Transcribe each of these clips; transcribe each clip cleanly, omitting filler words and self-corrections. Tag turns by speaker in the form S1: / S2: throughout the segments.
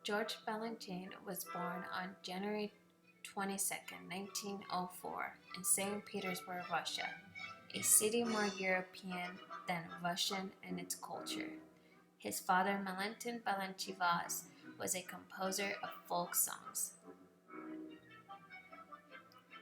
S1: George Balanchine was born on January 22, 1904, in St. Petersburg, Russia, a city more European than Russian in its culture. His father, Valentin Balanchivas, was a composer of folk songs.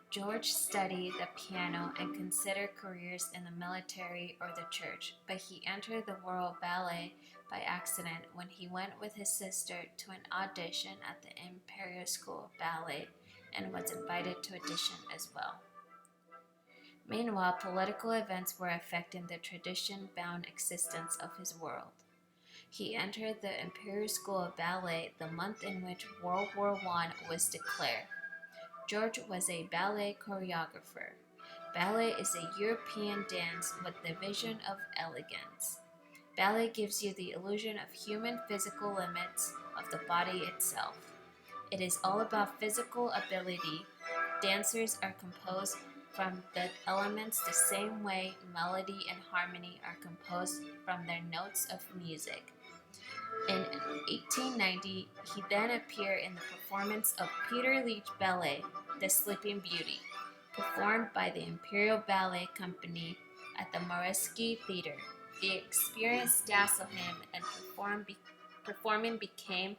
S1: George studied the piano and considered careers in the military or the church, but he entered the world ballet by accident when he went with his sister to an audition at the Imperial School of Ballet and was invited to audition as well. Meanwhile, political events were affecting the tradition-bound existence of his world. He entered the Imperial School of Ballet the month in which World War I was declared. George was a ballet choreographer. Ballet is a European dance with the vision of elegance. Ballet gives you the illusion of human physical limits of the body itself. It is all about physical ability. Dancers are composed from the elements the same way melody and harmony are composed from their notes of music. In 1890, he then appeared in the performance of Peter Leach ballet, The Sleeping Beauty, performed by the Imperial Ballet Company at the Moresky Theater. The experience dazzled him, and performing became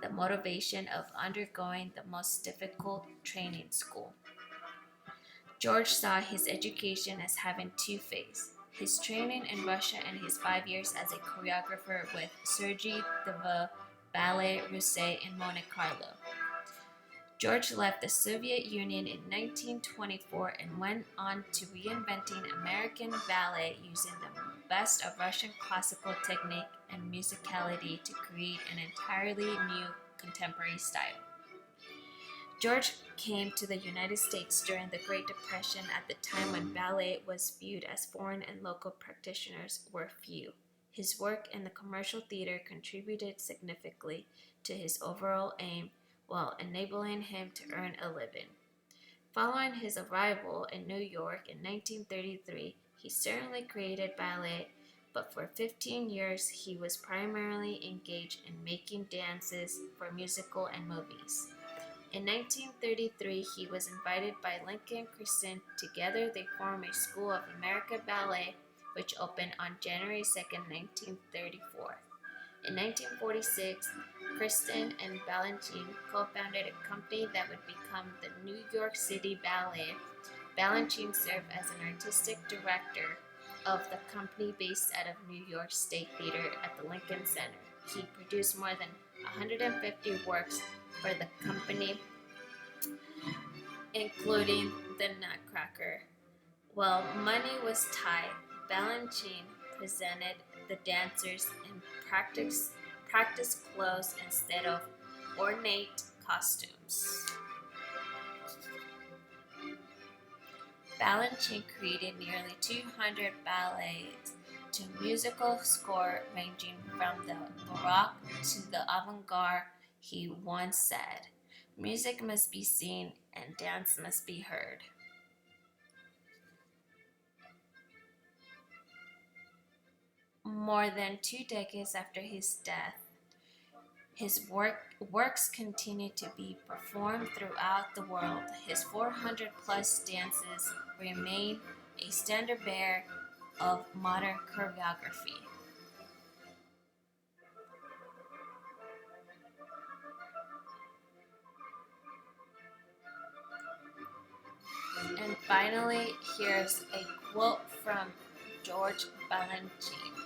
S1: the motivation of undergoing the most difficult training school. George saw his education as having two phases: his training in Russia and his 5 years as a choreographer with Sergei Diaghilev Ballet Russe in Monte Carlo. George left the Soviet Union in 1924 and went on to reinventing American ballet using the best of Russian classical technique and musicality to create an entirely new contemporary style. George came to the United States during the Great Depression at the time when ballet was viewed as foreign and local practitioners were few. His work in the commercial theater contributed significantly to his overall aim while enabling him to earn a living. Following his arrival in New York in 1933, he certainly created ballet, but for 15 years he was primarily engaged in making dances for musical and movies. In 1933, he was invited by Lincoln Kristen. Together, they formed a School of American Ballet, which opened on January 2, 1934. In 1946, Kristen and Balanchine co-founded a company that would become the New York City Ballet. Balanchine served as an artistic director of the company based out of New York State Theater at the Lincoln Center. He produced more than 150 works for the company, including The Nutcracker. While money was tight, Balanchine presented the dancers in practice clothes instead of ornate costumes. Balanchine created nearly 200 ballets to musical score ranging from the Baroque to the avant-garde. He once said, "Music must be seen and dance must be heard." More than 2 decades after his death, his works continue to be performed throughout the world. His 400 plus dances remain a standard bearer of modern choreography. And finally, here's a quote from George Balanchine.